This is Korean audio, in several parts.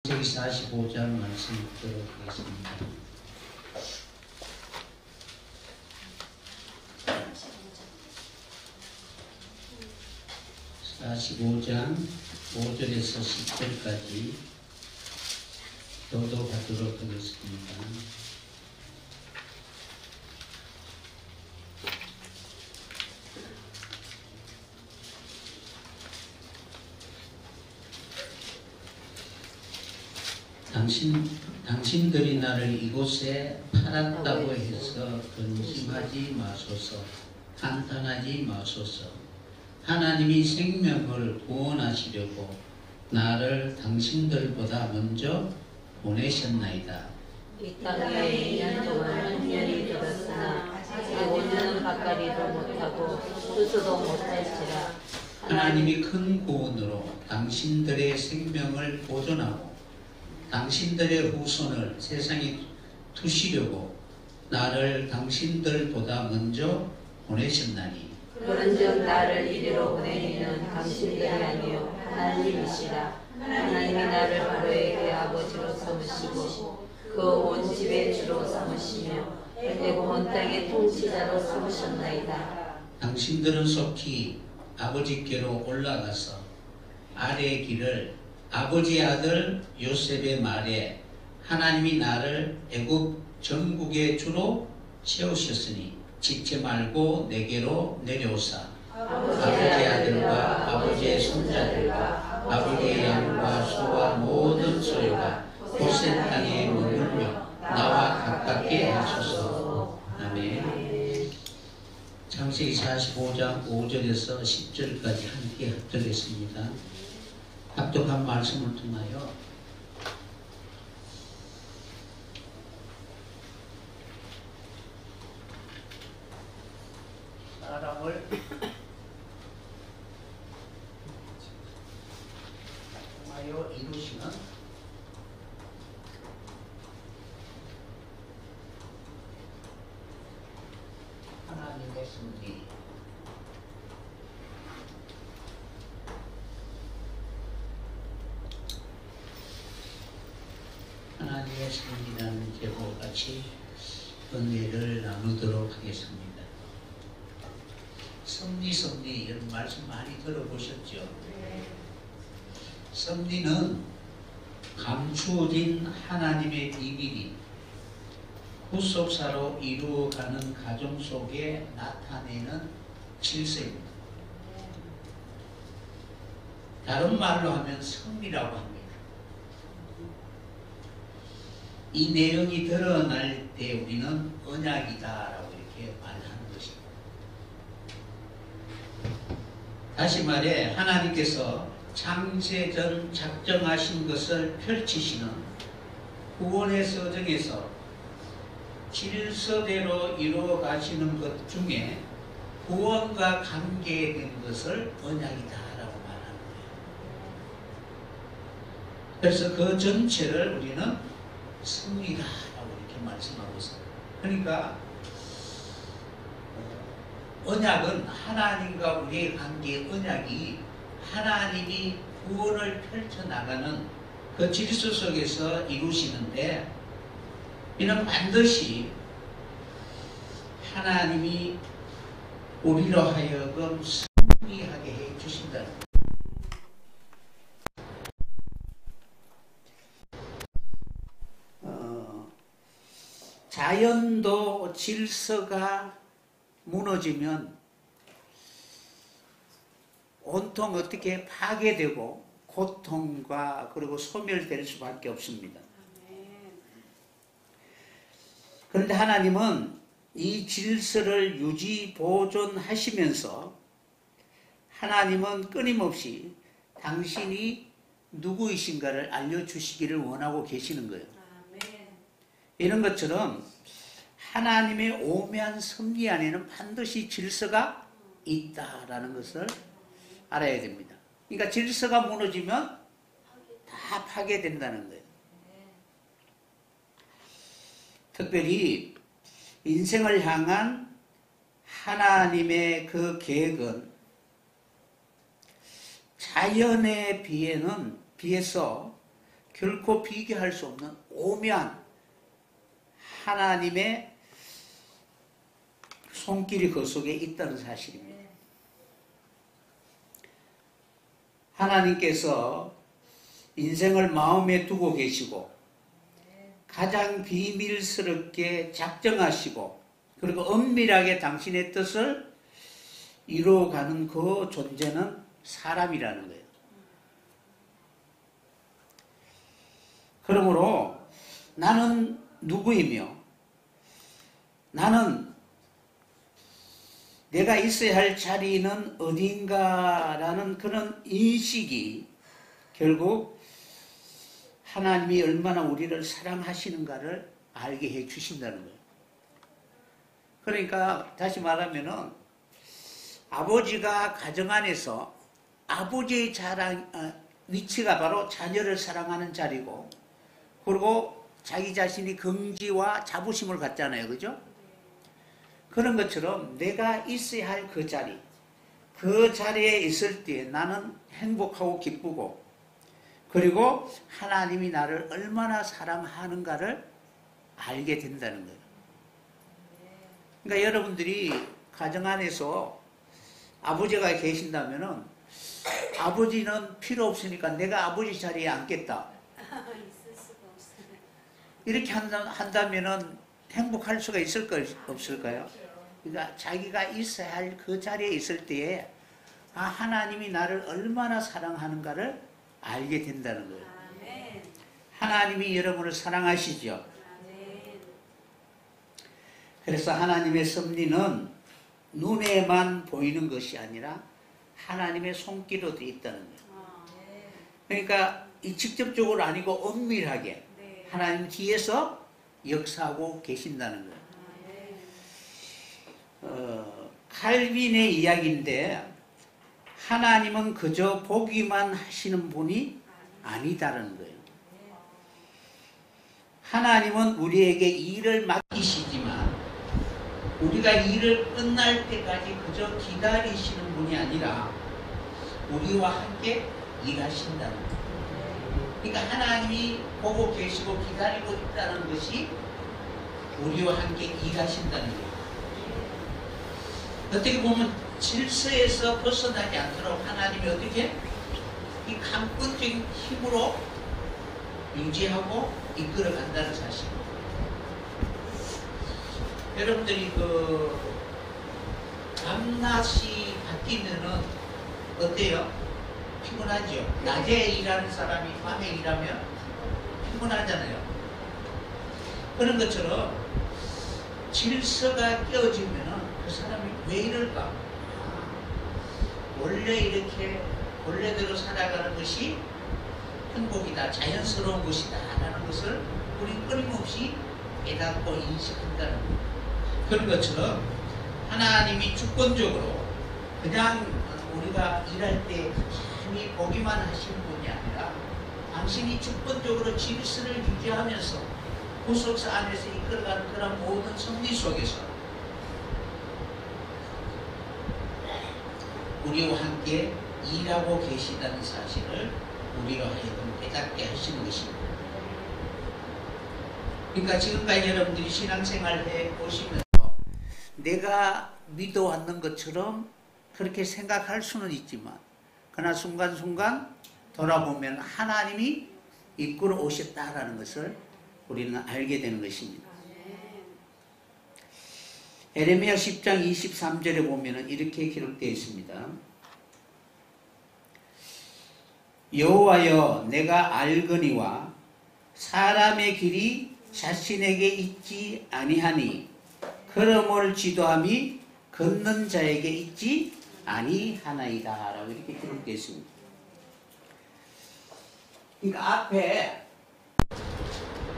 창세기 45장 말씀 듣도록 하겠습니다. 45장 5절에서 10절까지 교독하도록 하겠습니다. 당신들이 나를 이곳에 팔았다고 해서 근심하지 마소서. 한탄하지 마소서. 하나님이 생명을 구원하시려고 나를 당신들보다 먼저 보내셨나이다. 이 땅에 2년 동안 흉년이 들었으나 아직 5년은 가까이도 못하고 스스도 못할지라. 하나님이 큰 구원으로 당신들의 생명을 보존하고 당신들의 후손을 세상에 두시려고 나를 당신들보다 먼저 보내셨나니 그런즉 나를 이리로 보내기는 당신들이 아니요 하나님이시라. 하나님이 나를 바로에게 아버지로 삼으시고 그 온 집의 주로 삼으시며 그리고 온 땅의 통치자로 삼으셨나이다. 당신들은 속히 아버지께로 올라가서 아래의 길을 아버지의 아들 요셉의 말에 하나님이 나를 애굽 전국의 주로 세우셨으니 지체 말고 내게로 내려오사 아버지의 아들과 아버지의 손자들과 아버지의 양과 소와 모든 소유가 고센 땅에 머물며 나와 가깝게 하소서. 아멘. 창세기 45장 5절에서 10절까지 함께 합독했습니다. 합독한 말씀을 통하여 사람을 통하여 이루시는 하나님의 섭리, 하나님의 섭리라는 제목 같이 은혜를 나누도록 하겠습니다. 섭리 이런 말씀 많이 들어보셨죠? 섭리는 감추어진 하나님의 비밀이 후속사로 이루어가는 가정 속에 나타내는 질서입니다. 다른 말로 하면 섭리라고 합니다. 이 내용이 드러날 때 우리는 언약이다라고 이렇게 말하는 것입니다. 다시 말해 하나님께서 창세전 작정하신 것을 펼치시는 구원의 서정에서 질서대로 이루어 가시는 것 중에 구원과 관계된 것을 언약이다라고 말하는 거예요. 그래서 그 전체를 우리는 섭리다라고 이렇게 말씀하고 있습니다. 그러니까 언약은 하나님과 우리의 관계의 언약이 하나님이 구원을 펼쳐나가는 그 질서 속에서 이루시는데 이는 반드시 하나님이 우리로 하여금 승리하게 해 주신다는 거예요. 자연도 질서가 무너지면 온통 어떻게 파괴되고 고통과 그리고 소멸될 수밖에 없습니다. 그런데 하나님은 이 질서를 유지 보존하시면서 하나님은 끊임없이 당신이 누구이신가를 알려주시기를 원하고 계시는 거예요. 이런 것처럼 하나님의 오묘한 섭리 안에는 반드시 질서가 있다라는 것을 알아야 됩니다. 그러니까 질서가 무너지면 다 파괴된다는 거예요. 특별히 인생을 향한 하나님의 그 계획은 자연에 비해서 결코 비교할 수 없는 오묘한 하나님의 손길이 그 속에 있다는 사실입니다. 하나님께서 인생을 마음에 두고 계시고 가장 비밀스럽게 작정하시고 그리고 은밀하게 당신의 뜻을 이루어가는 그 존재는 사람이라는 거예요. 그러므로 나는 누구이며 나는 내가 있어야 할 자리는 어딘가라는 그런 인식이 결국 하나님이 얼마나 우리를 사랑하시는가를 알게 해 주신다는 거예요. 그러니까 다시 말하면은 아버지가 가정 안에서 아버지의 위치가 바로 자녀를 사랑하는 자리고 그리고 자기 자신이 긍지와 자부심을 갖잖아요. 그죠? 그런 것처럼 내가 있어야 할 그 자리, 그 자리에 있을 때 나는 행복하고 기쁘고 그리고 하나님이 나를 얼마나 사랑하는가를 알게 된다는 거예요. 그러니까 여러분들이 가정 안에서 아버지가 계신다면은 아버지는 필요 없으니까 내가 아버지 자리에 앉겠다. 이렇게 한다면은 행복할 수가 있을까요? 없을까요? 그러니까 자기가 있어야 할 그 자리에 있을 때에 하나님이 나를 얼마나 사랑하는가를 알게 된다는 거예요. 하나님이 여러분을 사랑하시죠. 그래서 하나님의 섭리는 눈에만 보이는 것이 아니라 하나님의 손길로도 있다는 거예요. 그러니까 이 직접적으로 아니고 은밀하게 하나님 뒤에서 역사하고 계신다는 거예요. 칼빈의 이야기인데 하나님은 그저 보기만 하시는 분이 아니다라는 거예요. 하나님은 우리에게 일을 맡기시지만 우리가 일을 끝날 때까지 그저 기다리시는 분이 아니라 우리와 함께 일하신다는 거예요. 그러니까 하나님이 보고 계시고 기다리고 있다는 것이 우리와 함께 일하신다는 거예요. 어떻게 보면 질서에서 벗어나지 않도록 하나님이 어떻게 이 강권적인 힘으로 유지하고 이끌어 간다는 사실. 여러분들이 밤낮이 바뀌면은 어때요? 피곤하죠? 낮에 일하는 사람이 밤에 일하면 피곤하잖아요. 그런 것처럼 질서가 깨어지면은 그 사람이 왜 이럴까? 원래 이렇게 원래대로 살아가는 것이 행복이다, 자연스러운 것이다 라는 것을 우리 끊임없이 깨닫고 인식한다는 거예요. 그런 것처럼 하나님이 주권적으로 그냥 우리가 일할 때 가만히 보기만 하시는 분이 아니라 당신이 주권적으로 질서를 유지하면서 구속사 안에서 이끌어가는 그런 모든 섭리 속에서 우리와 함께 일하고 계시다는 사실을 우리로 하여금 깨닫게 하시는 것입니다. 그러니까 지금까지 여러분들이 신앙생활 해보시면서 내가 믿어왔는 것처럼 그렇게 생각할 수는 있지만 그러나 순간순간 돌아보면 하나님이 이끌어 오셨다라는 것을 우리는 알게 되는 것입니다. 에레미야 10장 23절에 보면 이렇게 기록되어 있습니다. 여호와여 내가 알거니와 사람의 길이 자신에게 있지 아니하니 걸음을 지도함이 걷는 자에게 있지 아니하나이다 라고 이렇게 기록되어 있습니다. 그러니까 앞에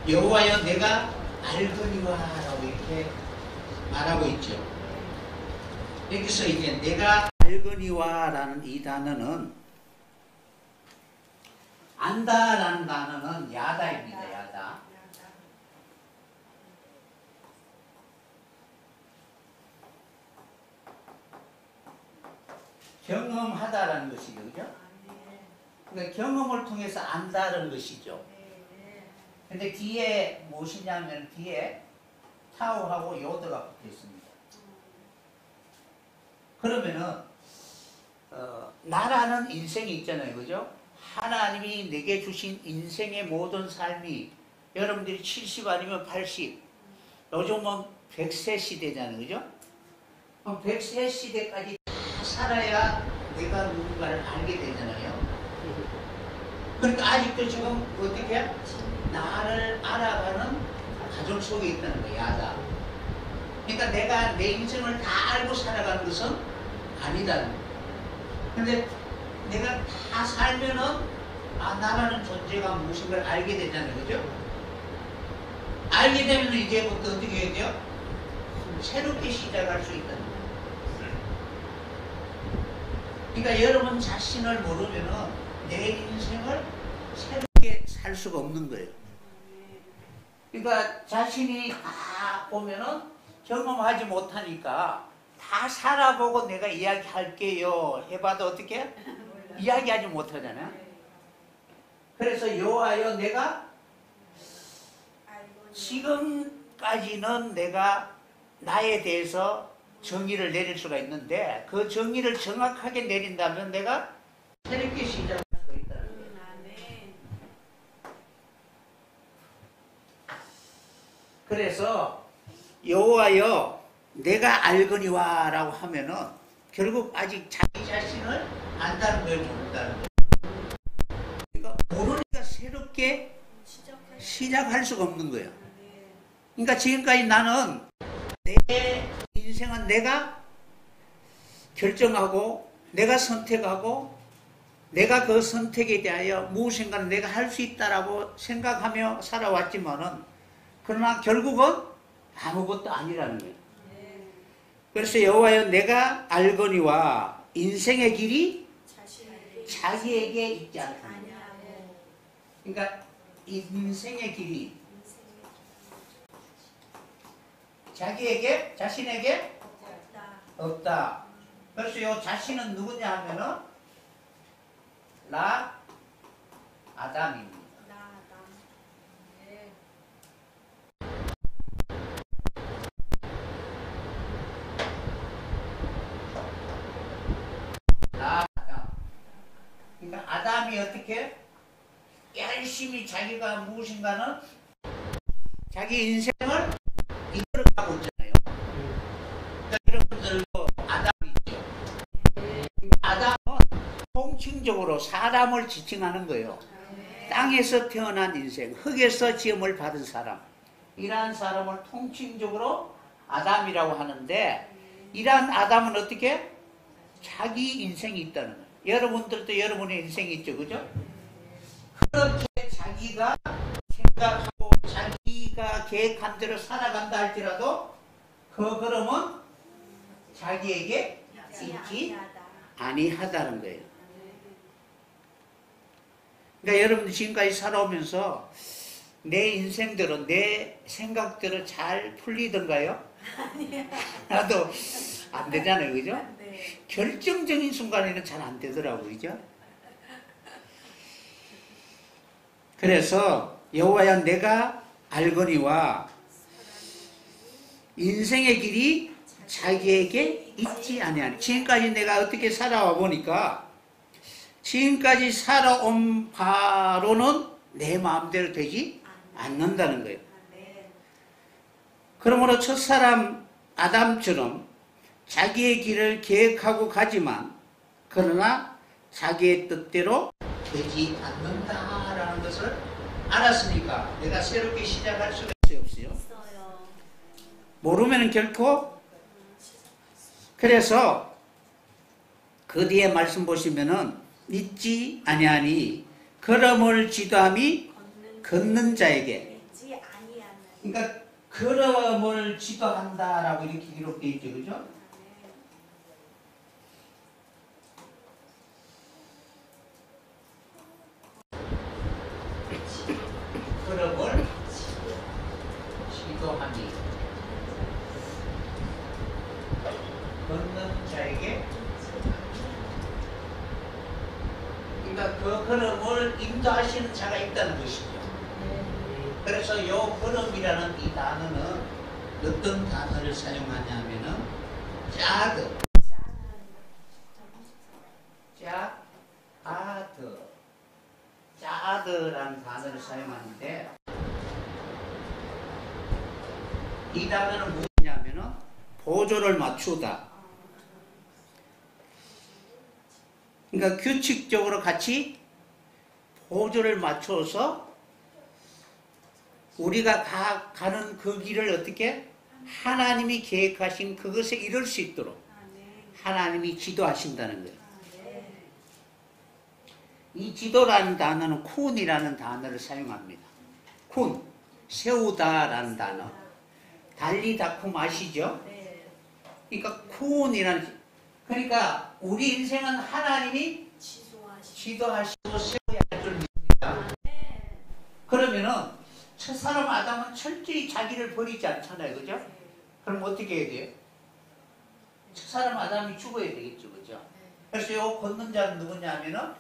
여호와여 내가 알거니와 라고 이렇게 말하고 있죠. 여기서 이제 내가 알거니와 라는 이 단어는 안다라는 단어는 야다입니다. 야다. 경험하다라는 것이죠. 그죠? 그러니까 경험을 통해서 안다는 것이죠. 근데 뒤에 무엇이냐면 뒤에 타오하고 요드가 붙어 있습니다. 그러면은 나라는 인생이 있잖아요, 그죠? 하나님이 내게 주신 인생의 모든 삶이 여러분들이 70 아니면 80, 요즘은 100세 시대잖아요, 그죠? 그럼 100세 시대까지 다 살아야 내가 누군가를 알게 되잖아요. 그러니까 아직도 지금 어떻게 나를 알아가는 과정 속에 있다는 거예요, 야다. 그러니까 내가 내 인생을 다 알고 살아가는 것은 아니다는 거예요. 근데 내가 다 살면은 나라는 존재가 무엇인가를 알게 되잖아요, 그죠? 알게 되면 이제부터 어떻게 해야 돼요? 새롭게 시작할 수 있다는 거예요. 그러니까 여러분 자신을 모르면은 내 인생을 새롭게 살 수가 없는 거예요. 그러니까 자신이 다 보면은 경험하지 못하니까 다 살아보고 내가 이야기할게요 해봐도 어떻게? 이야기하지 못하잖아요. 그래서 여호와여, 내가 지금까지는 내가 나에 대해서 정의를 내릴 수가 있는데 그 정의를 정확하게 내린다면 내가 새롭게 시작할 수가 있다는 거예요. 그래서 여호와여 내가 알거니와 라고 하면은 결국 아직 자기 자신을 안다는 거예요, 모른다는 거예요. 그러니까 모르니까 새롭게 시작할 수가 없는 거예요. 그러니까 지금까지 나는 내 인생은 내가 결정하고 내가 선택하고 내가 그 선택에 대하여 무엇인가는 내가 할 수 있다라고 생각하며 살아왔지만은 그러나 결국은 아무것도 아니라는 거예요. 그래서 여호와여 내가 알거니와 인생의 길이 자기에게 있지 않다. 그러니까 인생의 길이 자기에게, 자신에게 없다. 그래서 이 자신은 누구냐 하면은 나 아담입니다. 나 아담. 그러니까 아담이 어떻게 열심히 자기가 무엇인가는 자기 인생을 이끌어가고 있잖아요. 그러니까 여러분들도 아담이 있죠. 아담은 통칭적으로 사람을 지칭하는 거예요. 땅에서 태어난 인생, 흙에서 지음을 받은 사람, 이러한 사람을 통칭적으로 아담이라고 하는데 이러한 아담은 어떻게? 자기 인생이 있다는 거예요. 여러분들도 여러분의 인생이 있죠, 그죠? 그렇게 자기가 생각하고 자기가 계획한 대로 살아간다 할지라도 그 걸음은 자기에게 있지 아니하다는 거예요. 그러니까 여러분들 지금까지 살아오면서 내 인생대로 내 생각대로 잘 풀리던가요? 나도 안 되잖아요, 그죠? 결정적인 순간에는 잘 안 되더라고요, 그죠? 그래서 여호와야 내가 알거니와 인생의 길이 자기에게 있지 아니하니. 지금까지 내가 어떻게 살아와 보니까 지금까지 살아온 바로는 내 마음대로 되지 않는다는 거예요. 그러므로 첫사람 아담처럼 자기의 길을 계획하고 가지만 그러나 자기의 뜻대로 되지 않는다라는 것을 알았으니까 내가 새롭게 시작할 수가 없어요. 모르면 결코. 그래서 그 뒤에 말씀 보시면은 잊지 아니하니 걸음을 지도함이 걷는 자에게. 그러니까 걸음을 지도한다라고 이렇게 기록되어 있죠, 그죠? 걸음을 지도하니 걷는 자에게. 그러니까 그 걸음을 인도하시는 자가 있다는 것이죠. 그래서 요 걸음이라는 이 단어는 어떤 단어를 사용하냐면은 짜드, 짜드라는 단어를 사용하는데, 이 단어는 무엇이냐면은 보조를 맞추다. 그러니까 규칙적으로 같이 보조를 맞춰서 우리가 가는 그 길을 어떻게 하나님이 계획하신 그것에 이룰 수 있도록 하나님이 지도하신다는 거예요. 이 지도라는 단어는 쿤이라는 단어를 사용합니다. 쿤, 세우다라는 단어. 달리다쿰 아시죠? 그러니까 쿤이라는, 그러니까 우리 인생은 하나님이 지도하시고 세워야 할 줄 믿습니다. 그러면은 첫사람 아담은 철저히 자기를 버리지 않잖아요. 그죠? 그럼 어떻게 해야 돼요? 첫사람 아담이 죽어야 되겠죠. 그죠? 그래서 요 걷는 자는 누구냐면은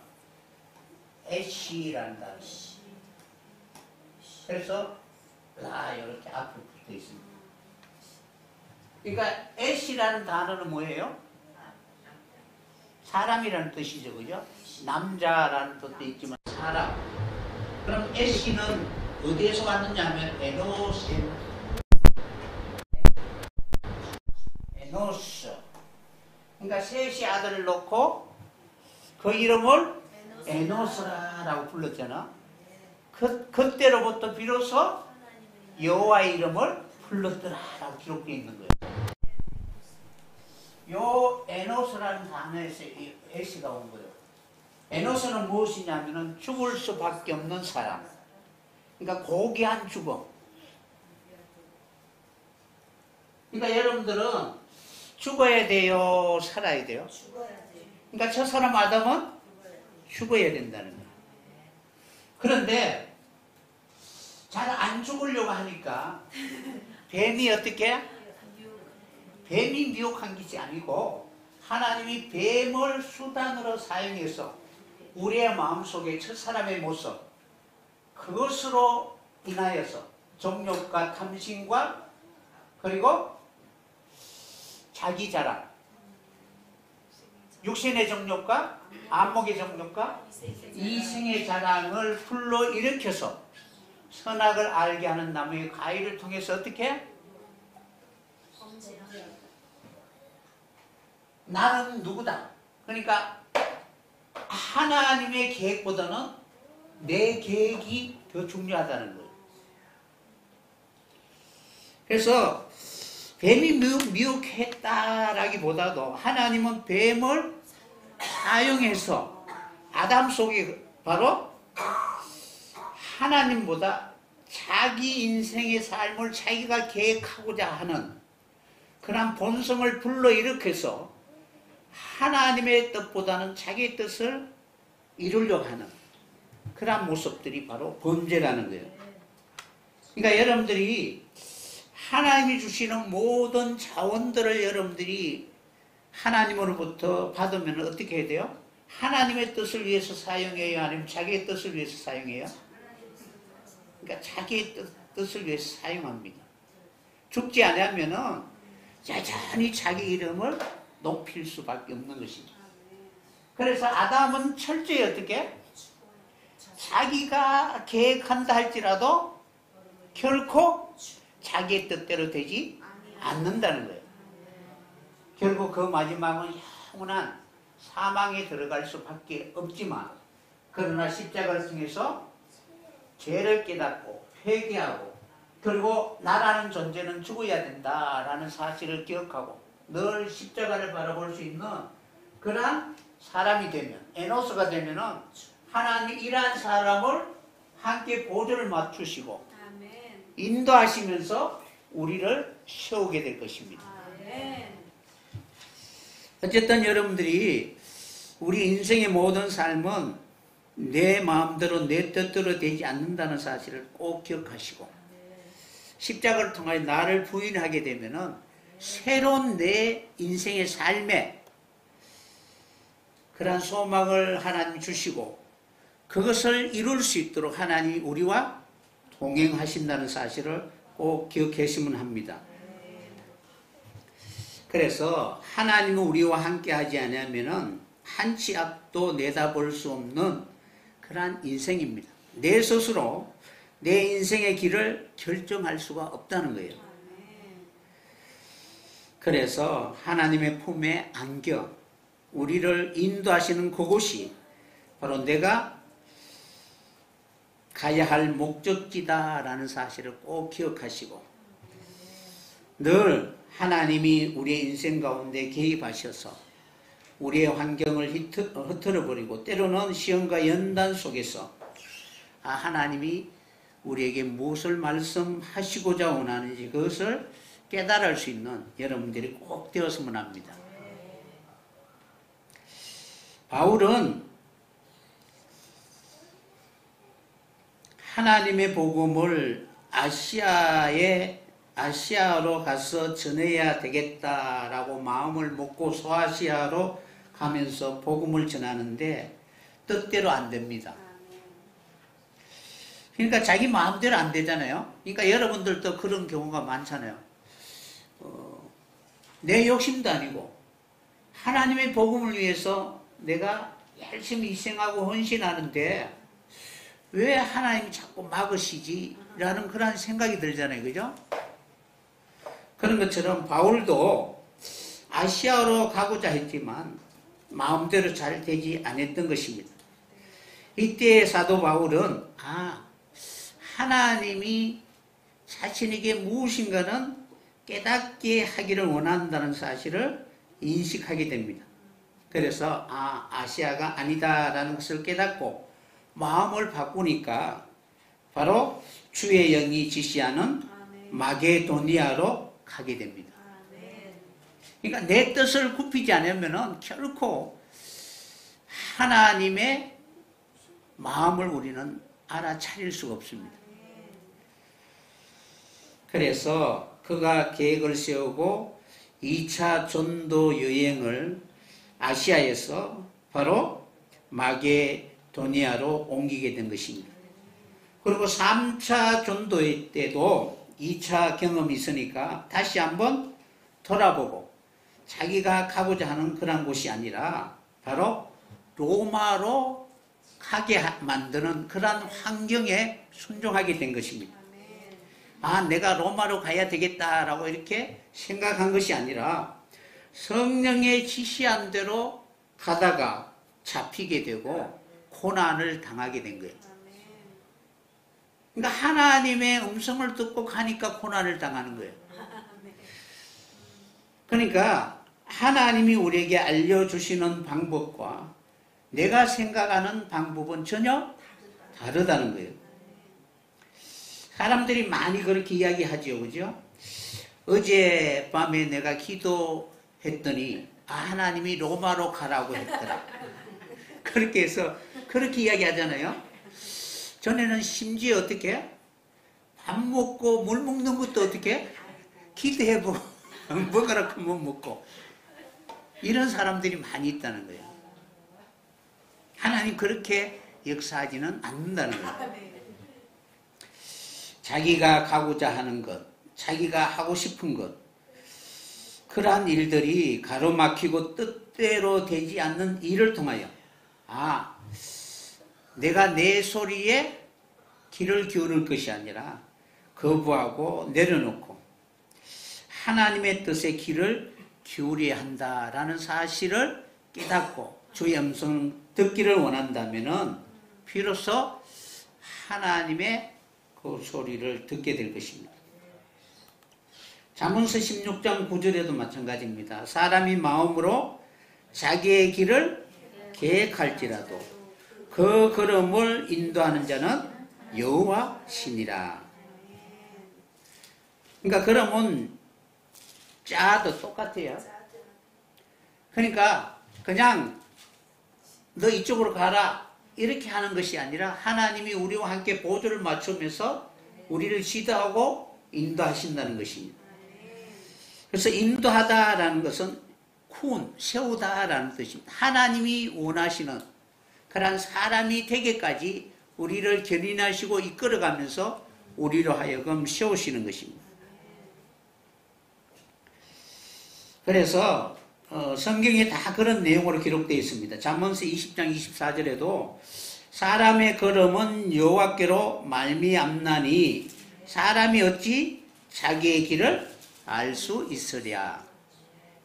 애쉬라는 단어. 그래서 이렇게 앞으로 붙어 있습니다. 그러니까 애쉬라는 단어는 뭐예요? 사람이라는 뜻이죠. 그죠? 남자라는 뜻도 있지만 사람. 그럼 애쉬는 어디에서 왔느냐 하면 에노스. 그러니까 셋이 아들을 놓고 그 이름을 에노스라라고 불렀잖아. 그때로부터 비로소 여호와의 이름을 불렀더라라고 기록되어 있는 거예요. 요 에노스라는 단어에서 이 에시가 온 거예요. 에노스는 무엇이냐면은 죽을 수밖에 없는 사람. 그러니까 고귀한 죽음. 그러니까 여러분들은 죽어야 돼요, 살아야 돼요? 그러니까 저 사람 아담은 죽어야 된다는 거예요. 그런데 잘 안 죽으려고 하니까 뱀이 어떻게? 뱀이 미혹한 것이 아니고 하나님이 뱀을 수단으로 사용해서 우리의 마음속에 첫사람의 모습, 그것으로 인하여서 정욕과 탐심과 그리고 자기 자랑, 육신의 정욕과 안목의 정욕과 이생의 자랑을 불러일으켜서 선악을 알게 하는 나무의 가위를 통해서 어떻게? 나는 누구다. 그러니까 하나님의 계획보다는 내 계획이 더 중요하다는 거예요. 그래서 뱀이 미혹했다라기보다도 하나님은 뱀을 사용해서 아담 속에 바로 하나님보다 자기 인생의 삶을 자기가 계획하고자 하는 그런 본성을 불러일으켜서 하나님의 뜻보다는 자기의 뜻을 이루려고 하는 그런 모습들이 바로 범죄라는 거예요. 그러니까 여러분들이 하나님이 주시는 모든 자원들을 여러분들이 하나님으로부터 받으면 어떻게 해야 돼요? 하나님의 뜻을 위해서 사용해요? 아니면 자기의 뜻을 위해서 사용해요? 그러니까 자기의 뜻을 위해서 사용합니다. 죽지 않으면은 여전히 자기 이름을 높일 수밖에 없는 것이죠. 그래서 아담은 철저히 어떻게? 자기가 계획한다 할지라도 결코 자기의 뜻대로 되지 않는다는 거예요. 결국 그 마지막은 영원한 사망에 들어갈 수밖에 없지만, 그러나 십자가를 통해서 죄를 깨닫고 회개하고 그리고 나라는 존재는 죽어야 된다라는 사실을 기억하고 늘 십자가를 바라볼 수 있는 그러한 사람이 되면, 에노스가 되면은 하나님 이러한 사람을 함께 보조를 맞추시고 인도하시면서 우리를 세우게 될 것입니다. 어쨌든 여러분들이 우리 인생의 모든 삶은 내 마음대로 내 뜻대로 되지 않는다는 사실을 꼭 기억하시고, 십자가를 통하여 나를 부인하게 되면은 새로운 내 인생의 삶에 그러한 소망을 하나님 주시고 그것을 이룰 수 있도록 하나님이 우리와 동행하신다는 사실을 꼭 기억하시면 합니다. 그래서 하나님은 우리와 함께 하지 않으면 한 치 앞도 내다볼 수 없는 그러한 인생입니다. 내 스스로 내 인생의 길을 결정할 수가 없다는 거예요. 그래서 하나님의 품에 안겨 우리를 인도하시는 그곳이 바로 내가 가야 할 목적지다라는 사실을 꼭 기억하시고 늘 하나님이 우리의 인생 가운데 개입하셔서 우리의 환경을 흐트러버리고 때로는 시험과 연단 속에서 하나님이 우리에게 무엇을 말씀하시고자 원하는지 그것을 깨달을 수 있는 여러분들이 꼭 되었으면 합니다. 바울은 하나님의 복음을 아시아로 가서 전해야 되겠다라고 마음을 먹고 소아시아로 가면서 복음을 전하는데 뜻대로 안 됩니다. 그러니까 자기 마음대로 안 되잖아요. 그러니까 여러분들도 그런 경우가 많잖아요. 내 욕심도 아니고 하나님의 복음을 위해서 내가 열심히 희생하고 헌신하는데 왜 하나님이 자꾸 막으시지? 라는 그런 생각이 들잖아요. 그죠? 그런 것처럼 바울도 아시아로 가고자 했지만 마음대로 잘 되지 않았던 것입니다. 이때 사도 바울은 하나님이 자신에게 무엇인가는 깨닫게 하기를 원한다는 사실을 인식하게 됩니다. 그래서 아시아가 아니다라는 것을 깨닫고 마음을 바꾸니까 바로 주의 영이 지시하는 마게도니아로 가게 됩니다. 그러니까 내 뜻을 굽히지 않으면 결코 하나님의 마음을 우리는 알아차릴 수가 없습니다. 그래서 그가 계획을 세우고 2차 전도 여행을 아시아에서 바로 마게도니아로 옮기게 된 것입니다. 그리고 3차 전도회 때도 2차 경험이 있으니까 다시 한번 돌아보고 자기가 가고자 하는 그런 곳이 아니라 바로 로마로 가게 만드는 그런 환경에 순종하게 된 것입니다. 내가 로마로 가야 되겠다라고 이렇게 생각한 것이 아니라 성령의 지시한 대로 가다가 잡히게 되고 고난을 당하게 된 거예요. 그러니까 하나님의 음성을 듣고 가니까 고난을 당하는 거예요. 그러니까 하나님이 우리에게 알려주시는 방법과 내가 생각하는 방법은 전혀 다르다는 거예요. 사람들이 많이 그렇게 이야기하죠. 그죠? 어젯밤에 내가 기도했더니 하나님이 로마로 가라고 했더라. 그렇게 해서 그렇게 이야기하잖아요. 전에는 심지어 어떻게 밥 먹고 물 먹는 것도 어떻게 기도해보고 먹으라고 못 먹고 이런 사람들이 많이 있다는 거예요. 하나님 그렇게 역사하지는 않는다는 거예요. 자기가 가고자 하는 것, 자기가 하고 싶은 것, 그러한 일들이 가로막히고 뜻대로 되지 않는 일을 통하여 내가 내 소리에 귀를 기울일 것이 아니라 거부하고 내려놓고 하나님의 뜻에 귀를 기울여야 한다라는 사실을 깨닫고 주의 음성을 듣기를 원한다면 비로소 하나님의 그 소리를 듣게 될 것입니다. 잠언서 16장 9절에도 마찬가지입니다. 사람이 마음으로 자기의 길을 계획할지라도 그 걸음을 인도하는 자는 여호와시니라. 그러니까 걸음은 짜도 똑같아요. 그러니까 그냥 너 이쪽으로 가라 이렇게 하는 것이 아니라 하나님이 우리와 함께 보조를 맞추면서 우리를 지도하고 인도하신다는 것입니다. 그래서 인도하다라는 것은 세우다라는 뜻입니다. 하나님이 원하시는 그런 사람이 되게까지 우리를 견인하시고 이끌어가면서 우리로 하여금 세우시는 것입니다. 그래서 성경에 다 그런 내용으로 기록되어 있습니다. 잠언서 20장 24절에도 사람의 걸음은 여호와께로 말미암나니 사람이 어찌 자기의 길을 알 수 있으랴.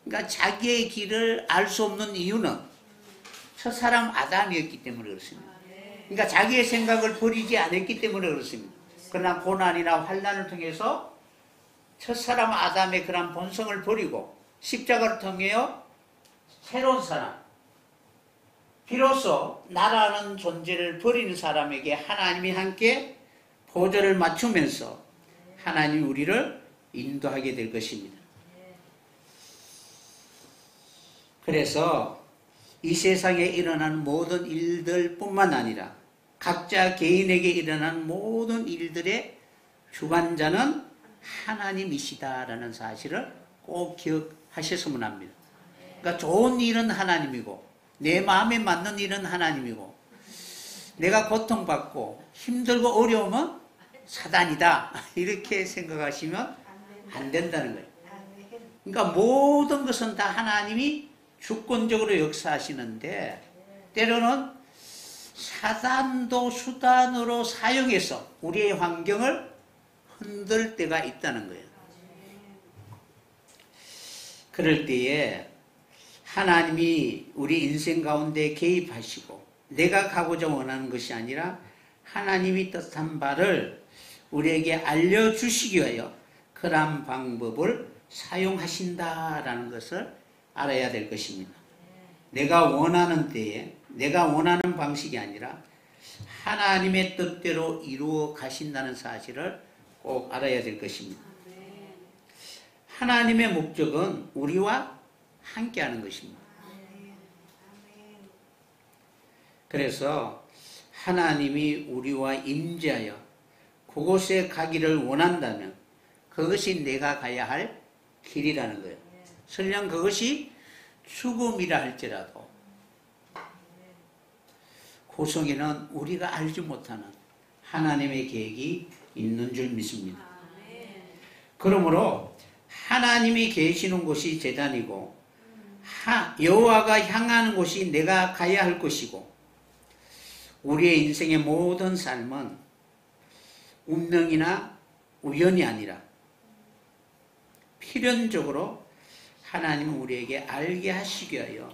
그러니까 자기의 길을 알 수 없는 이유는 첫사람 아담이었기 때문에 그렇습니다. 그러니까 자기의 생각을 버리지 않았기 때문에 그렇습니다. 그러나 고난이나 환난을 통해서 첫사람 아담의 그런 본성을 버리고 십자가를 통하여 새로운 사람, 비로소 나라는 존재를 버리는 사람에게 하나님이 함께 보조를 맞추면서 하나님이 우리를 인도하게 될 것입니다. 그래서 이 세상에 일어나는 모든 일들 뿐만 아니라 각자 개인에게 일어나는 모든 일들의 주관자는 하나님이시다라는 사실을 꼭 기억하셨으면 합니다. 그러니까 좋은 일은 하나님이고 내 마음에 맞는 일은 하나님이고 내가 고통받고 힘들고 어려우면 사단이다 이렇게 생각하시면 안 된다는 거예요. 그러니까 모든 것은 다 하나님이 주권적으로 역사하시는데 때로는 사단도 수단으로 사용해서 우리의 환경을 흔들 때가 있다는 거예요. 그럴 때에 하나님이 우리 인생 가운데 개입하시고 내가 가고자 원하는 것이 아니라 하나님이 뜻한 바를 우리에게 알려주시기 위하여 그러한 방법을 사용하신다라는 것을 알아야 될 것입니다. 내가 원하는 때에 내가 원하는 방식이 아니라 하나님의 뜻대로 이루어 가신다는 사실을 꼭 알아야 될 것입니다. 하나님의 목적은 우리와 함께하는 것입니다. 그래서 하나님이 우리와 임재하여 그곳에 가기를 원한다면 그것이 내가 가야 할 길이라는 거예요. 설령 그것이 죽음이라 할지라도 그 속에는 우리가 알지 못하는 하나님의 계획이 있는 줄 믿습니다. 그러므로 하나님이 계시는 곳이 제단이고 여호와가 향하는 곳이 내가 가야 할 것이고 우리의 인생의 모든 삶은 운명이나 우연이 아니라 필연적으로 하나님은 우리에게 알게 하시기 위하여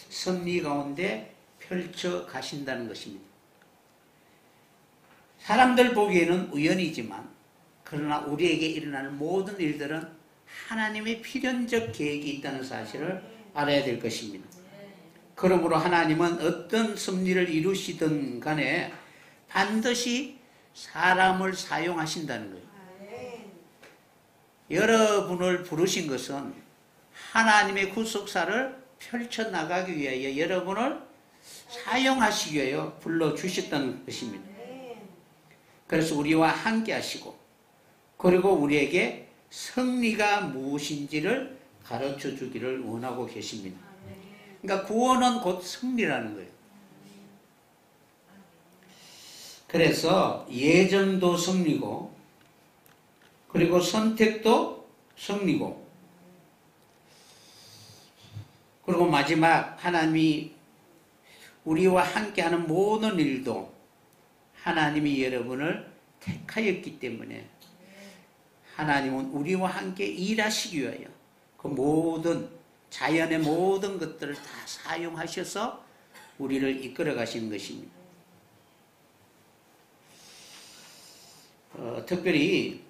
섭리 가운데 펼쳐 가신다는 것입니다. 사람들 보기에는 우연이지만 그러나 우리에게 일어나는 모든 일들은 하나님의 필연적 계획이 있다는 사실을 알아야 될 것입니다. 그러므로 하나님은 어떤 섭리를 이루시든 간에 반드시 사람을 사용하신다는 거예요. 여러분을 부르신 것은 하나님의 구속사를 펼쳐나가기 위하여 여러분을 사용하시기 위하여 불러주셨다는 것입니다. 그래서 우리와 함께 하시고 그리고 우리에게 승리가 무엇인지를 가르쳐 주기를 원하고 계십니다. 그러니까 구원은 곧 승리라는 거예요. 그래서 예정도 승리고 그리고 선택도 승리고 그리고 마지막 하나님이 우리와 함께하는 모든 일도 하나님이 여러분을 택하였기 때문에 하나님은 우리와 함께 일하시기 위하여 그 모든 자연의 모든 것들을 다 사용하셔서 우리를 이끌어 가시는 것입니다. 특별히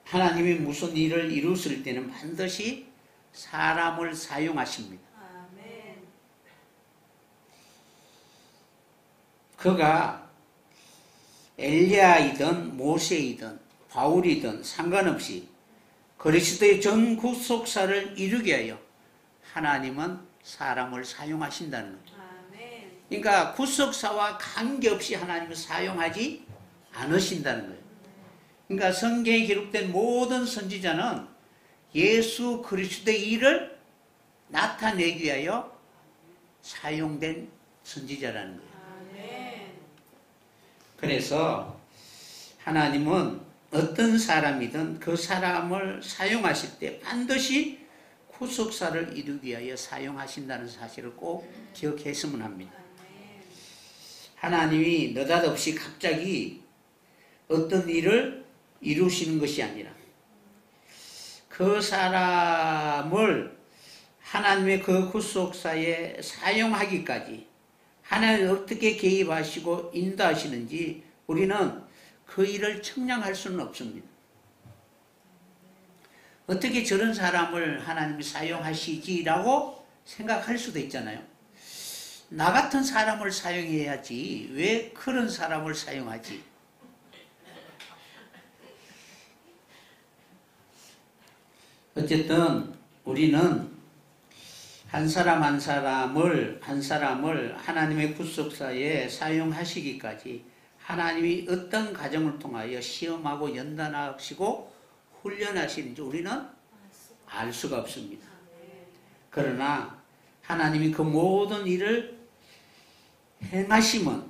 하나님이 무슨 일을 이루실 때는 반드시 사람을 사용하십니다. 그가 엘리야이든 모세이든 바울이든 상관없이 그리스도의 전 구속사를 이루기 위하여 하나님은 사람을 사용하신다는 거예요. 그러니까 구속사와 관계없이 하나님을 사용하지 않으신다는 거예요. 그러니까 성경에 기록된 모든 선지자는 예수 그리스도의 일을 나타내기 위하여 사용된 선지자라는 거예요. 그래서 하나님은 어떤 사람이든 그 사람을 사용하실 때 반드시 구속사를 이루기 위하여 사용하신다는 사실을 꼭 기억했으면 합니다. 하나님이 느닷없이 갑자기 어떤 일을 이루시는 것이 아니라 그 사람을 하나님의 그 구속사에 사용하기까지 하나님이 어떻게 개입하시고 인도하시는지 우리는 그 일을 측량할 수는 없습니다. 어떻게 저런 사람을 하나님이 사용하시지라고 생각할 수도 있잖아요. 나 같은 사람을 사용해야지 왜 그런 사람을 사용하지? 어쨌든 우리는 한 사람 한 사람을 하나님의 구속사에 사용하시기까지 하나님이 어떤 과정을 통하여 시험하고 연단하시고 훈련하시는지 우리는 알 수가 없습니다. 그러나 하나님이 그 모든 일을 행하심은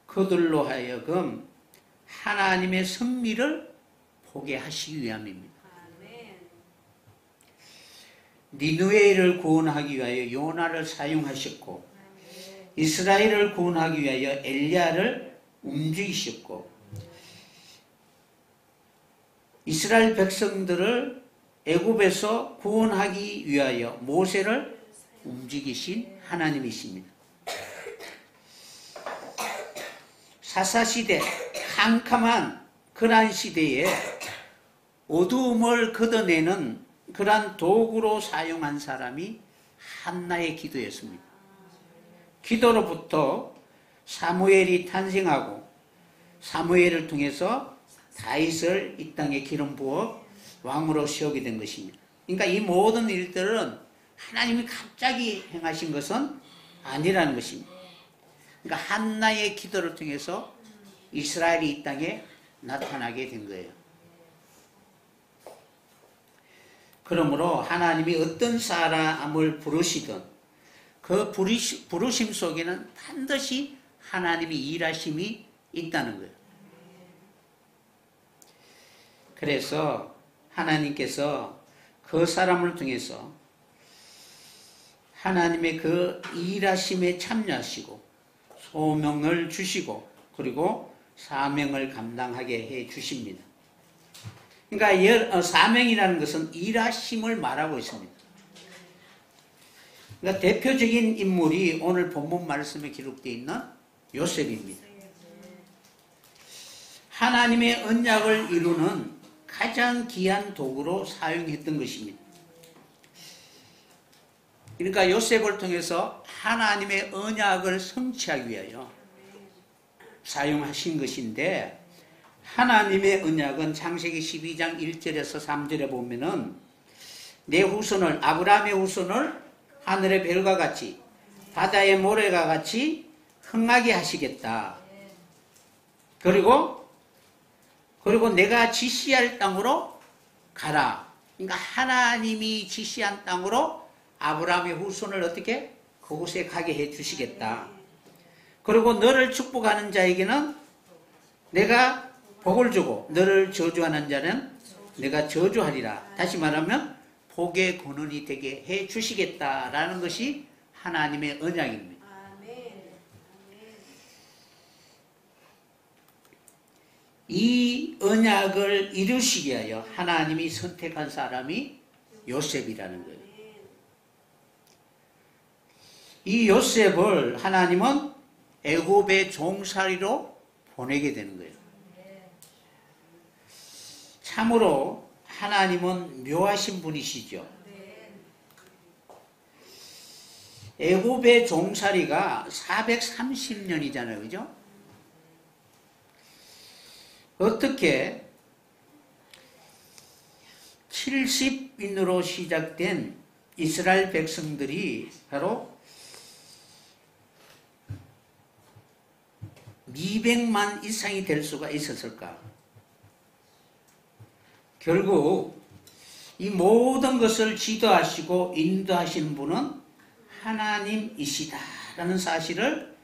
그들로 하여금 하나님의 섭리를 보게 하시기 위함입니다. 니느웨를 구원하기 위하여 요나를 사용하셨고 이스라엘을 구원하기 위하여 엘리야를 움직이셨고 이스라엘 백성들을 애굽에서 구원하기 위하여 모세를 움직이신 하나님이십니다. 사사시대 캄캄한 그러한 시대에 어두움을 걷어내는 그러한 도구로 사용한 사람이 한나의 기도였습니다. 기도로부터 사무엘이 탄생하고 사무엘을 통해서 다윗을 이 땅에 기름 부어 왕으로 세우게 된 것입니다. 그러니까 이 모든 일들은 하나님이 갑자기 행하신 것은 아니라는 것입니다. 그러니까 한나의 기도를 통해서 이스라엘이 이 땅에 나타나게 된 거예요. 그러므로 하나님이 어떤 사람을 부르시든 그 부르심 속에는 반드시 하나님의 일하심이 있다는 거예요. 그래서 하나님께서 그 사람을 통해서 하나님의 그 일하심에 참여하시고 소명을 주시고 그리고 사명을 감당하게 해 주십니다. 그러니까 사명이라는 것은 일하심을 말하고 있습니다. 그러니까 대표적인 인물이 오늘 본문 말씀에 기록되어 있는 요셉입니다. 하나님의 언약을 이루는 가장 귀한 도구로 사용했던 것입니다. 그러니까 요셉을 통해서 하나님의 언약을 성취하기 위하여 사용하신 것인데 하나님의 언약은 창세기 12장 1절에서 3절에 보면은 내 후손을 아브라함의 후손을 하늘의 별과 같이 바다의 모래가 같이 흥하게 하시겠다. 그리고 내가 지시할 땅으로 가라. 그러니까 하나님이 지시한 땅으로 아브라함의 후손을 어떻게 그곳에 가게 해 주시겠다. 그리고 너를 축복하는 자에게는 내가 복을 주고 너를 저주하는 자는 내가 저주하리라. 다시 말하면 복의 근원이 되게 해 주시겠다라는 것이 하나님의 언약입니다. 이 언약을 이루시기 위하여 하나님이 선택한 사람이 요셉이라는 거예요. 이 요셉을 하나님은 애굽의 종살이로 보내게 되는 거예요. 참으로 하나님은 묘하신 분이시죠. 애굽의 종살이가 430년이잖아요. 그죠? 어떻게 70인으로 시작된 이스라엘 백성들이 바로 200만 이상이 될 수가 있었을까? 결국 이 모든 것을 지도하시고 인도하시는 분은 하나님이시다라는 사실을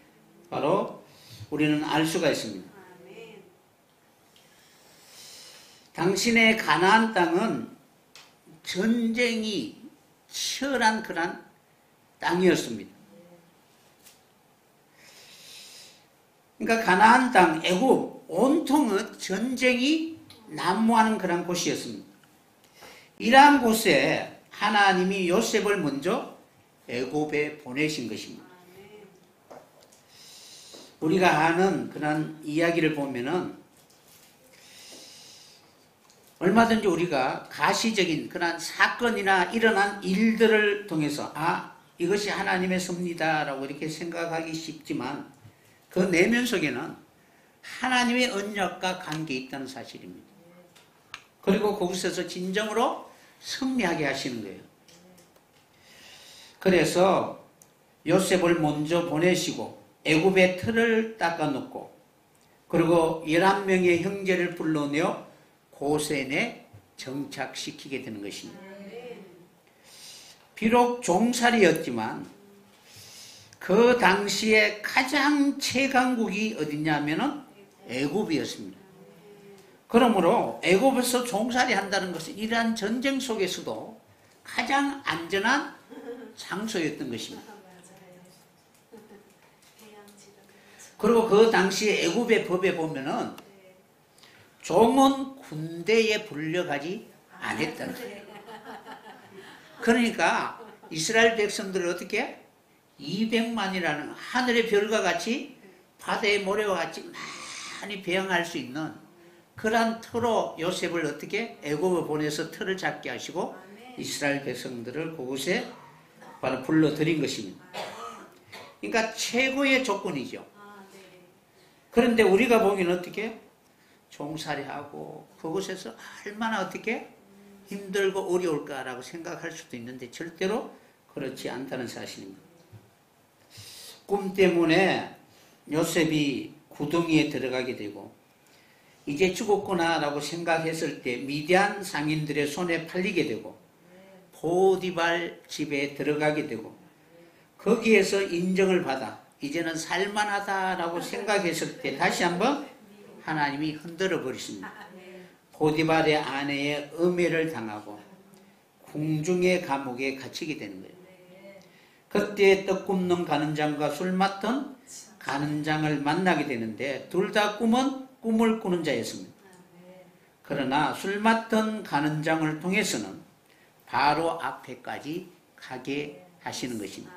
바로 우리는 알 수가 있습니다. 당신의 가나안 땅은 전쟁이 치열한 그런 땅이었습니다. 그러니까 가나안 땅, 애굽 온통은 전쟁이 난무하는 그런 곳이었습니다. 이러한 곳에 하나님이 요셉을 먼저 애굽에 보내신 것입니다. 우리가 아는 그런 이야기를 보면은 얼마든지 우리가 가시적인 그런 사건이나 일어난 일들을 통해서 이것이 하나님의 섭리다라고 이렇게 생각하기 쉽지만 그 내면 속에는 하나님의 언약과 관계 있다는 사실입니다. 그리고 거기서 진정으로 승리하게 하시는 거예요. 그래서 요셉을 먼저 보내시고 애굽의 틀을 닦아놓고 그리고 11명의 형제를 불러내어 고센에 정착시키게 되는 것입니다. 비록 종살이였지만 그 당시에 가장 최강국이 어디냐면은 애굽이었습니다. 그러므로 애굽에서 종살이 한다는 것은 이러한 전쟁 속에서도 가장 안전한 장소였던 것입니다. 그리고 그 당시에 애굽의 법에 보면은 종은 군대에 불려가지 않았다는 거예요. 그러니까 이스라엘 백성들을 어떻게 200만이라는 하늘의 별과 같이 바다의 모래와 같이 많이 배양할 수 있는 그러한 터로 요셉을 어떻게 애굽에 보내서 터를 잡게 하시고 이스라엘 백성들을 그곳에 바로 불러들인 것입니다. 그러니까 최고의 조건이죠. 그런데 우리가 보기엔 어떻게 종살이하고 그곳에서 얼마나 어떻게 힘들고 어려울까라고 생각할 수도 있는데 절대로 그렇지 않다는 사실입니다. 꿈 때문에 요셉이 구덩이에 들어가게 되고 이제 죽었구나 라고 생각했을 때 미디안 상인들의 손에 팔리게 되고 보디발 집에 들어가게 되고 거기에서 인정을 받아 이제는 살만하다라고 생각했을 때 다시 한번 하나님이 흔들어 버리십니다. 보디발의 아내의 음해를 당하고 궁중의 감옥에 갇히게 되는 거예요. 그때 떡 굽는 가늠장과 술 맡은 가늠장을 만나게 되는데 둘 다 꿈을 꾸는 자였습니다. 그러나 술 맡은 가늠장을 통해서는 바로 앞에까지 가게 하시는 것입니다.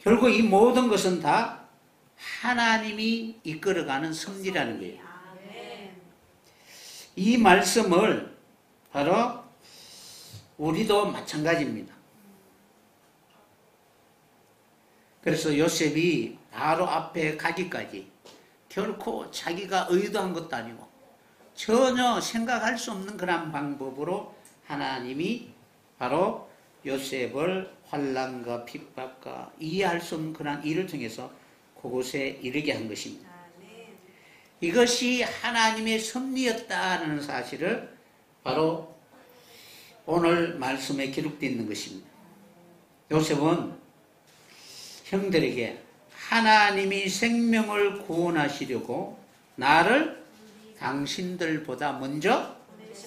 결국 이 모든 것은 다 하나님이 이끌어가는 섭리라는 거예요. 이 말씀을 바로 우리도 마찬가지입니다. 그래서 요셉이 바로 앞에 가기까지 결코 자기가 의도한 것도 아니고 전혀 생각할 수 없는 그런 방법으로 하나님이 바로 요셉을 환난과 핍박과 이해할 수 없는 그런 일을 통해서 그곳에 이르게 한 것입니다. 이것이 하나님의 섭리였다는 사실을 바로 오늘 말씀에 기록되어 있는 것입니다. 요셉은 형들에게 하나님이 생명을 구원하시려고 나를 당신들보다 먼저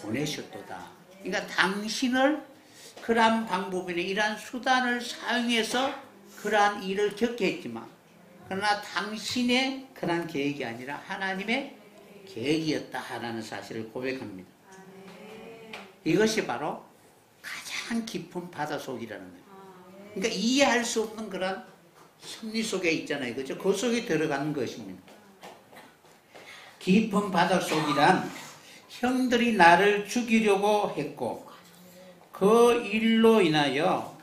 보내셨도다. 그러니까 당신을 그러한 방법이나 이러한 수단을 사용해서 그러한 일을 겪게 했지만 그러나 당신의 그러한 계획이 아니라 하나님의 계획이었다라는 사실을 고백합니다. 이것이 바로 가장 깊은 바닷속이라는 거예요. 그러니까 이해할 수 없는 그런 섭리 속에 있잖아요. 그죠? 그 속에 들어가는 것입니다. 깊은 바닷속이란 형들이 나를 죽이려고 했고 그 일로 인하여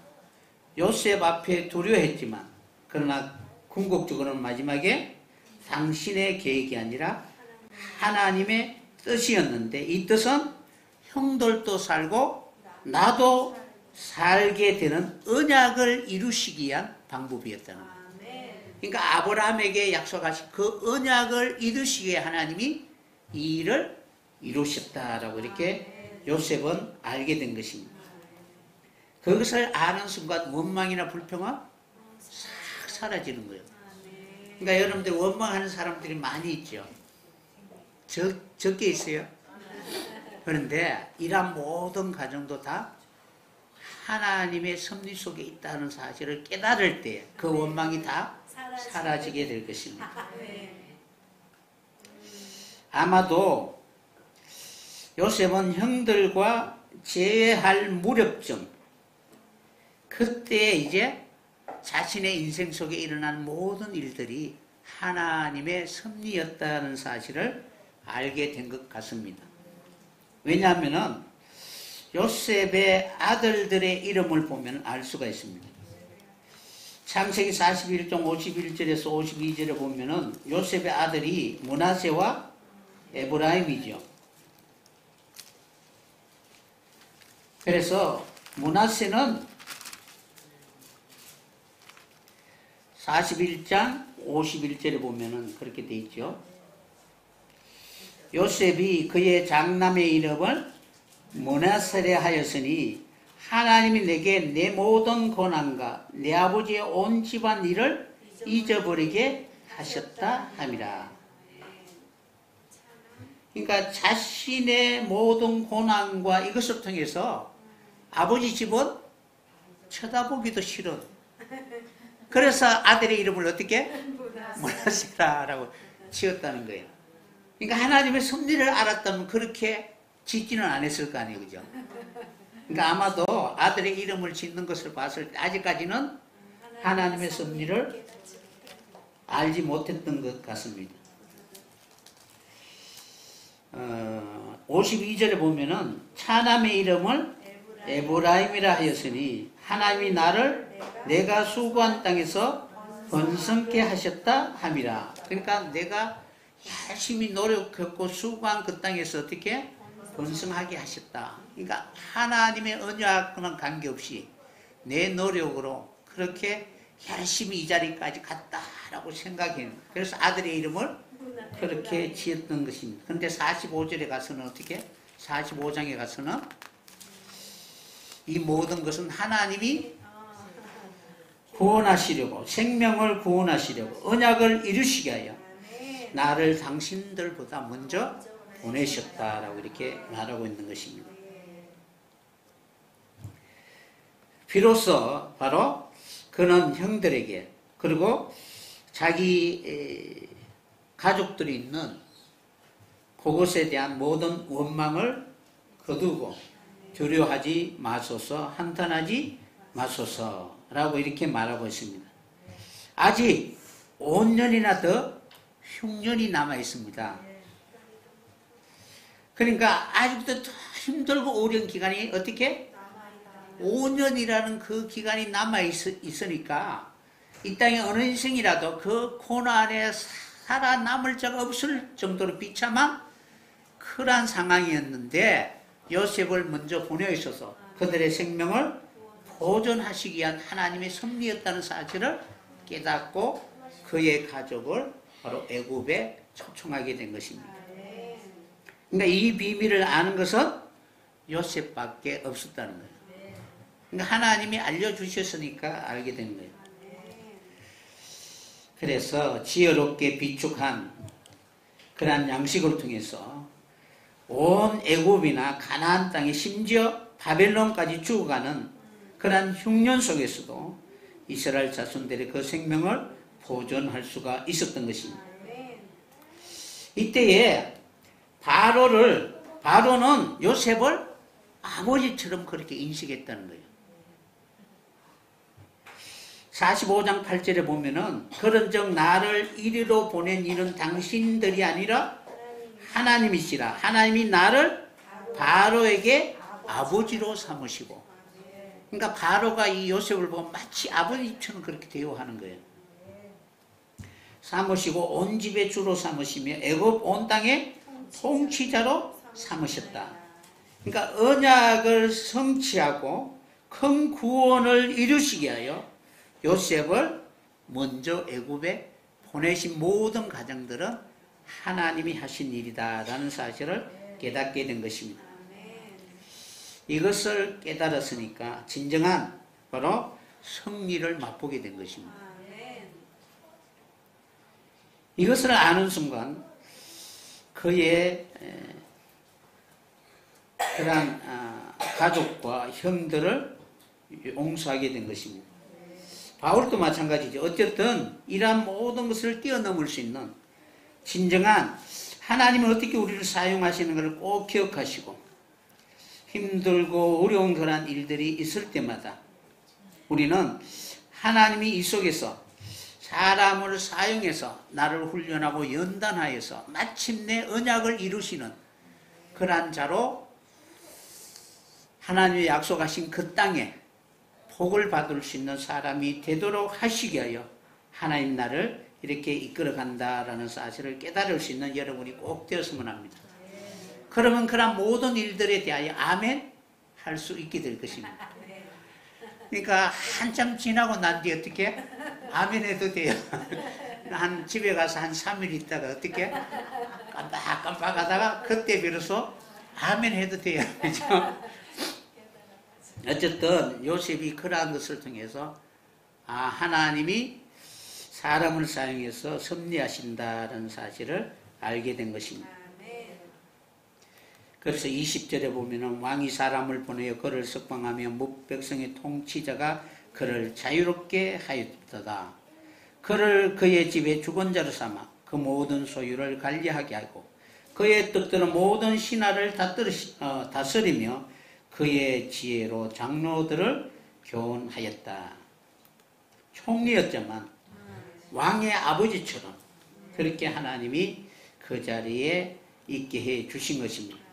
요셉 앞에 두려워했지만 그러나 궁극적으로는 마지막에 당신의 계획이 아니라 하나님의 뜻이었는데 이 뜻은 형들도 살고 나도 살게 되는 언약을 이루시기 위한 방법이었다는 거예요. 그러니까 아브라함에게 약속하신 그 언약을 이루시기 위해 하나님이 이 일을 이루셨다라고 이렇게 요셉은 알게 된 것입니다. 그것을 아는 순간 원망이나 불평은 싹 사라지는 거예요. 그러니까 여러분들 원망하는 사람들이 많이 있죠. 적게 있어요. 그런데 이러한 모든 과정도 다 하나님의 섭리 속에 있다는 사실을 깨달을 때 그 원망이 다 사라지게 될 것입니다. 아마도 요셉은 형들과 재회할 무렵쯤, 그때 이제 자신의 인생 속에 일어난 모든 일들이 하나님의 섭리였다는 사실을 알게 된 것 같습니다. 왜냐하면 요셉의 아들들의 이름을 보면 알 수가 있습니다. 창세기 41장 51절에서 52절에 보면은 요셉의 아들이 므낫세와 에브라임이죠. 그래서 므낫세는 41장 51절에 보면은 그렇게 돼 있죠. 요셉이 그의 장남의 이름을 므낫세라 하였으니 하나님이 내게 내 모든 고난과 내 아버지의 온 집안 일을 잊어버리게 하셨다 함이라. 그러니까 자신의 모든 고난과 이것을 통해서 아버지 집은 쳐다보기도 싫은, 그래서 아들의 이름을 어떻게? 므낫세라라고 지었다는 거예요. 그러니까 하나님의 섭리를 알았다면 그렇게 짓지는 않았을 거 아니에요, 그죠? 그러니까 아마도 아들의 이름을 짓는 것을 봤을 때 아직까지는 하나님의 섭리를 알지 못했던 것 같습니다. 52절에 보면은 차남의 이름을 에브라임이라 하였으니 하나님이 나를 내가 수고한 땅에서 번성케 하셨다 함이라. 그러니까 내가 열심히 노력했고 수고한 그 땅에서 어떻게 번성하게 하셨다. 그러니까 하나님의 언약과는 관계없이 내 노력으로 그렇게 열심히 이 자리까지 갔다라고 생각해요. 그래서 아들의 이름을 그렇게 지었던 것입니다. 그런데 45절에 가서는 어떻게? 45장에 가서는 이 모든 것은 하나님이 구원하시려고, 생명을 구원하시려고, 언약을 이루시게 하여 나를 당신들보다 먼저 보내셨다라고 이렇게 말하고 있는 것입니다. 비로소 바로 그는 형들에게, 그리고 자기 가족들이 있는 그것에 대한 모든 원망을 거두고 두려워하지 마소서, 한탄하지 마소서라고 이렇게 말하고 있습니다. 아직 5년이나 더 흉년이 남아 있습니다. 그러니까 아직도 힘들고 어려운 기간이 어떻게? 5년이라는 그 기간이 남아 있으니까 이 땅에 어느 인생이라도 그 고난에 살아남을 자가 없을 정도로 비참한 그러한 상황이었는데 요셉을 먼저 보내어 있어서 그들의 생명을 보존하시기 위한 하나님의 섭리였다는 사실을 깨닫고 그의 가족을 바로 애굽에 초청하게 된 것입니다. 그러니까 이 비밀을 아는 것은 요셉밖에 없었다는 거예요. 그러니까 하나님이 알려주셨으니까 알게 된 거예요. 그래서 지혜롭게 비축한 그러한 양식을 통해서 온 애굽이나 가나안 땅에 심지어 바벨론까지 죽어가는 그러한 흉년 속에서도 이스라엘 자손들의 그 생명을 보존할 수가 있었던 것입니다. 이때에 바로는 요셉을 아버지처럼 그렇게 인식했다는 거예요. 45장 8절에 보면은 그런즉 나를 이리로 보낸 이는 당신들이 아니라 하나님이시라. 하나님이 나를 바로에게 아버지로 삼으시고, 그러니까 바로가 이 요셉을 보면 마치 아버지처럼 그렇게 대우하는 거예요. 삼으시고 온 집의 주로 삼으시며 애굽 온 땅의 통치자로 삼으셨다. 그러니까 언약을 성취하고 큰 구원을 이루시게 하여 요셉을 먼저 애굽에 보내신 모든 가정들은 하나님이 하신 일이다라는 사실을 깨닫게 된 것입니다. 이것을 깨달았으니까 진정한 바로 승리를 맛보게 된 것입니다. 이것을 아는 순간 그의 그러한 가족과 형들을 용서하게 된 것입니다. 바울도 마찬가지죠. 어쨌든 이러한 모든 것을 뛰어넘을 수 있는 진정한 하나님은 어떻게 우리를 사용하시는 것을 꼭 기억하시고 힘들고 어려운 그런 일들이 있을 때마다 우리는 하나님이 이 속에서 사람을 사용해서 나를 훈련하고 연단하여서 마침내 언약을 이루시는 그러한 자로 하나님의 약속하신 그 땅에 복을 받을 수 있는 사람이 되도록 하시게 하여 하나님 나를 이렇게 이끌어 간다라는 사실을 깨달을 수 있는 여러분이 꼭 되었으면 합니다. 그러면 그런 모든 일들에 대하여 아멘 할 수 있게 될 것입니다. 그러니까 한참 지나고 난 뒤에 어떻게 아멘 해도 돼요. 한 집에 가서 한 3일 있다가 어떻게 깜빡하다가 그때 비로소 아멘 해도 돼요. 그렇죠? 어쨌든 요셉이 그러한 것을 통해서 하나님이 사람을 사용해서 섭리하신다는 사실을 알게 된 것입니다. 그래서 20절에 보면은 왕이 사람을 보내어 그를 석방하며 뭇백성의 통치자가 그를 자유롭게 하였도다. 그를 그의 집에 주권자로 삼아 그 모든 소유를 관리하게 하고 그의 뜻대로 모든 신하를 다스리며 그의 지혜로 장로들을 교훈하였다. 총리였지만 왕의 아버지처럼 그렇게 하나님이 그 자리에 있게 해 주신 것입니다.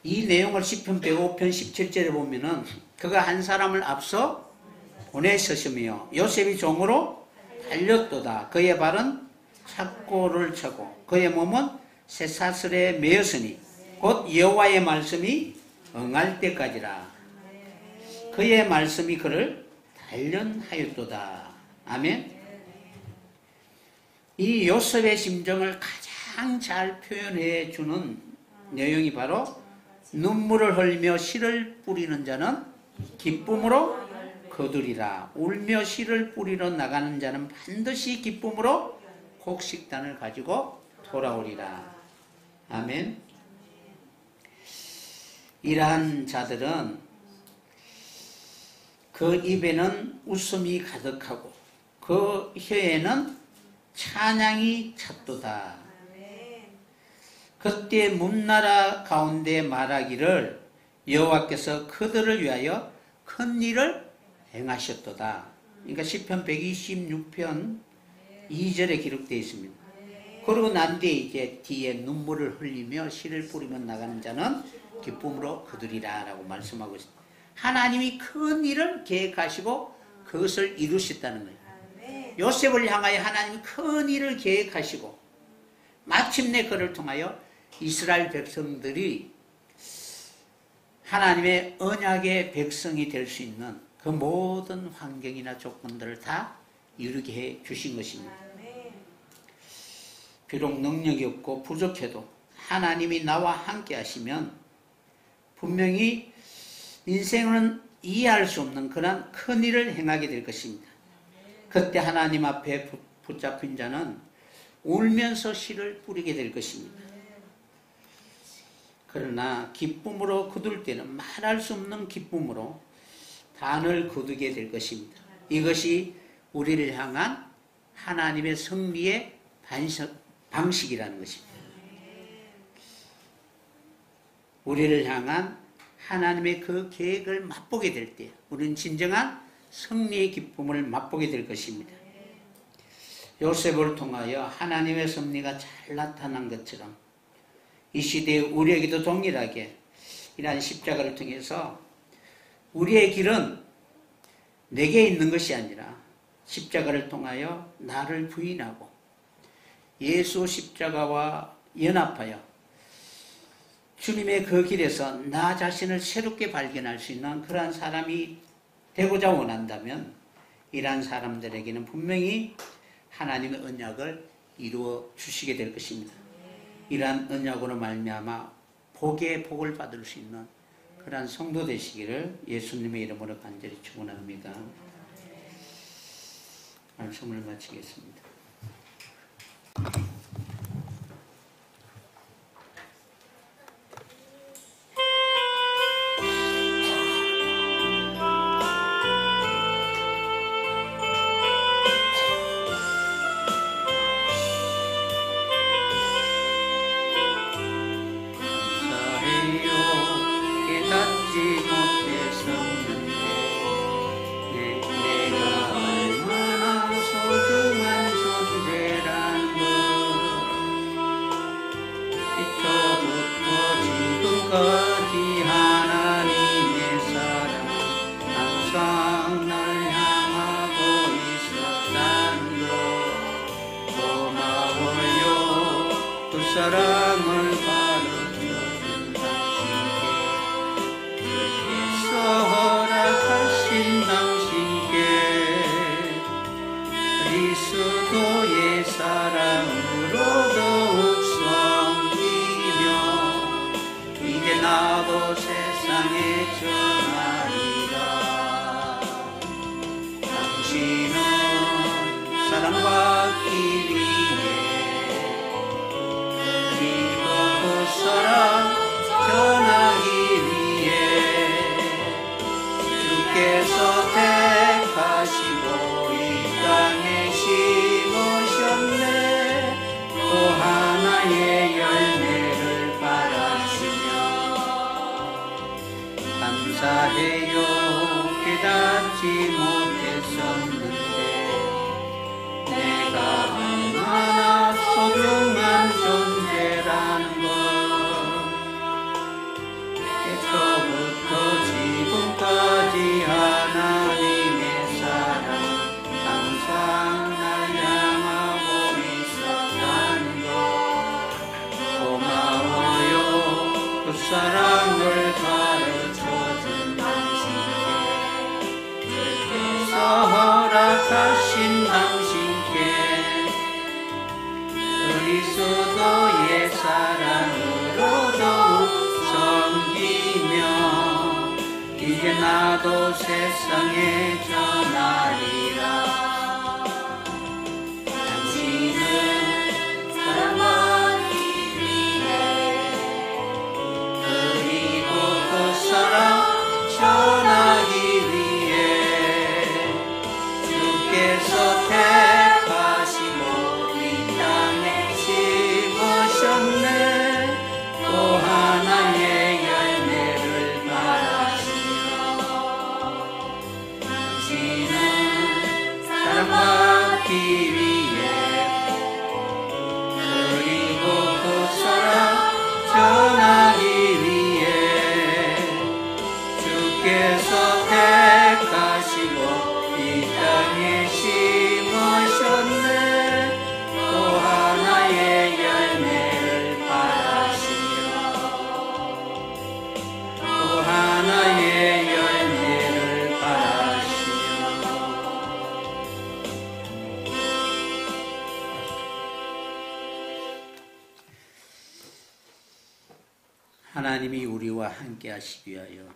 이 내용을 시편 105편 17절에 보면은 그가 한 사람을 앞서 보내셨으며 요셉이 종으로 달렸도다. 그의 발은 착고를 차고 그의 몸은 쇠사슬에 매였으니 곧 여호와의 말씀이 응할 때까지라. 그의 말씀이 그를 단련하였도다. 아멘. 이 요셉의 심정을 가장 잘 표현해 주는 내용이 바로 눈물을 흘리며 씨를 뿌리는 자는 기쁨으로 거두리라. 울며 씨를 뿌리러 나가는 자는 반드시 기쁨으로 곡식단을 가지고 돌아오리라. 아멘. 이러한 자들은 그 입에는 웃음이 가득하고 그 혀에는 찬양이 찼도다. 그때 문나라 가운데 말하기를 여호와께서 그들을 위하여 큰 일을 행하셨도다. 그러니까 시편 126편 2절에 기록되어 있습니다. 그러고 난 뒤에 이제 뒤에 눈물을 흘리며 씨를 뿌리며 나가는 자는 기쁨으로 거두리라 라고 말씀하고 있습니다. 하나님이 큰 일을 계획하시고 그것을 이루셨다는 거예요. 요셉을 향하여 하나님이 큰 일을 계획하시고 마침내 그를 통하여 이스라엘 백성들이 하나님의 언약의 백성이 될 수 있는 그 모든 환경이나 조건들을 다 이루게 해 주신 것입니다. 비록 능력이 없고 부족해도 하나님이 나와 함께 하시면 분명히 인생은 이해할 수 없는 그런 큰 일을 행하게 될 것입니다. 그때 하나님 앞에 붙잡힌 자는 울면서 씨를 뿌리게 될 것입니다. 그러나 기쁨으로 거둘 때는 말할 수 없는 기쁨으로 단을 거두게 될 것입니다. 이것이 우리를 향한 하나님의 승리의 방식이라는 것입니다. 우리를 향한 하나님의 그 계획을 맛보게 될 때 우리는 진정한 승리의 기쁨을 맛보게 될 것입니다. 요셉을 통하여 하나님의 섭리가 잘 나타난 것처럼 이 시대에 우리에게도 동일하게 이러한 십자가를 통해서 우리의 길은 내게 있는 것이 아니라 십자가를 통하여 나를 부인하고 예수 십자가와 연합하여 주님의 그 길에서 나 자신을 새롭게 발견할 수 있는 그러한 사람이 되고자 원한다면 이러한 사람들에게는 분명히 하나님의 언약을 이루어 주시게 될 것입니다. 이러한 언약으로 말미암아 복의 복을 받을 수 있는 그러한 성도 되시기를 예수님의 이름으로 간절히 축원합니다. 말씀을 마치겠습니다. 지금까지 하나님의 사랑 항상 날 향하고 있었다는 것 고마워요. 그 사랑을 가르쳐준 당신께 주께서 허락하신 당신께 그리스도의 사랑으로 더욱 섬기며 이제 나도 세상에 전하리라. 당신은 사랑받기 위해 그리고 그 사랑 전하기 위해 주께서 택하시고 이 땅에 심으셨네. 또 하나의 열매를 바라시며 감사해요. 깨닫지 못했었는데 내가 얼마나 소중한 존재라는 걸 애초부터 지금까지 하나님의 사랑 항상 날 향하고 있었다는 것 고마워요. 그 사랑을 가르쳐준 당신께 주께서 허락하신 당신께 그리스도의 사랑으로 더욱 섬기며 이제 나도 세상에 전하리라. 당신은 사랑받기 위해 그리고 그 사랑 전하기 위해 주께서 택하시고 이 땅에 심으셨네. 또 하나의 열매를 바라시며 당신은 사랑받기 위해 그리고 그 사랑 전하기 위해 주께서 택하시고 이 땅에 심으셨네. 또 하나의 열매를 바라시며 또 하나의 열매를 바라시며 하나님이 우리와 함께 하시기 위하여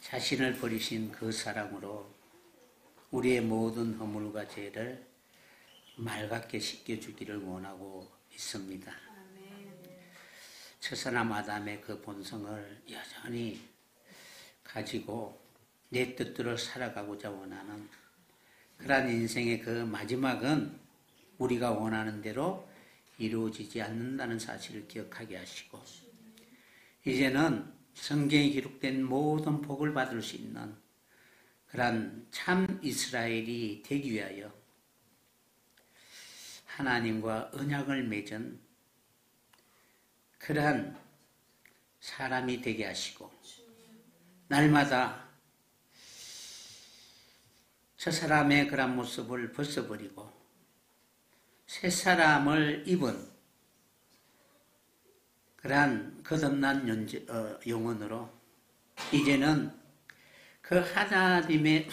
자신을 버리신 그 사랑으로 우리의 모든 허물과 죄를 맑게 씻겨주기를 원하고 있습니다. 첫사람 아담의 그 본성을 여전히 가지고 내 뜻대로 살아가고자 원하는 그러한 인생의 그 마지막은 우리가 원하는 대로 이루어지지 않는다는 사실을 기억하게 하시고 이제는 성경에 기록된 모든 복을 받을 수 있는 그러한 참 이스라엘이 되기 위하여 하나님과 언약을 맺은 그러한 사람이 되게 하시고 날마다 저 사람의 그런 모습을 벗어버리고 새 사람을 입은 그러한 거듭난 영혼으로 이제는 그 하나님의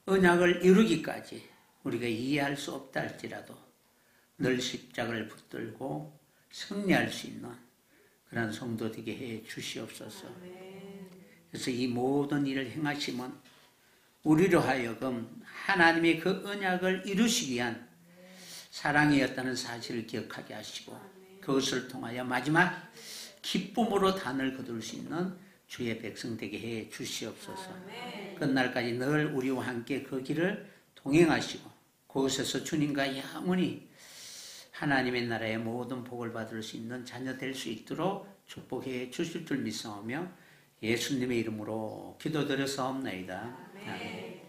언약을 이루기까지 우리가 이해할 수 없다 할지라도 늘 십자가를 붙들고 승리할 수 있는 그런 성도 되게 해 주시옵소서. 그래서 이 모든 일을 행하심은 우리로 하여금 하나님의 그 언약을 이루시기 위한 사랑이었다는 사실을 기억하게 하시고 그것을 통하여 마지막 기쁨으로 단을 거둘 수 있는 주의 백성 되게 해 주시옵소서. 끝날까지 늘 우리와 함께 그 길을 동행하시고 그곳에서 주님과 영원히 하나님의 나라의 모든 복을 받을 수 있는 자녀 될 수 있도록 축복해 주실 줄 믿사오며 예수님의 이름으로 기도드려 사옵나이다. 아멘.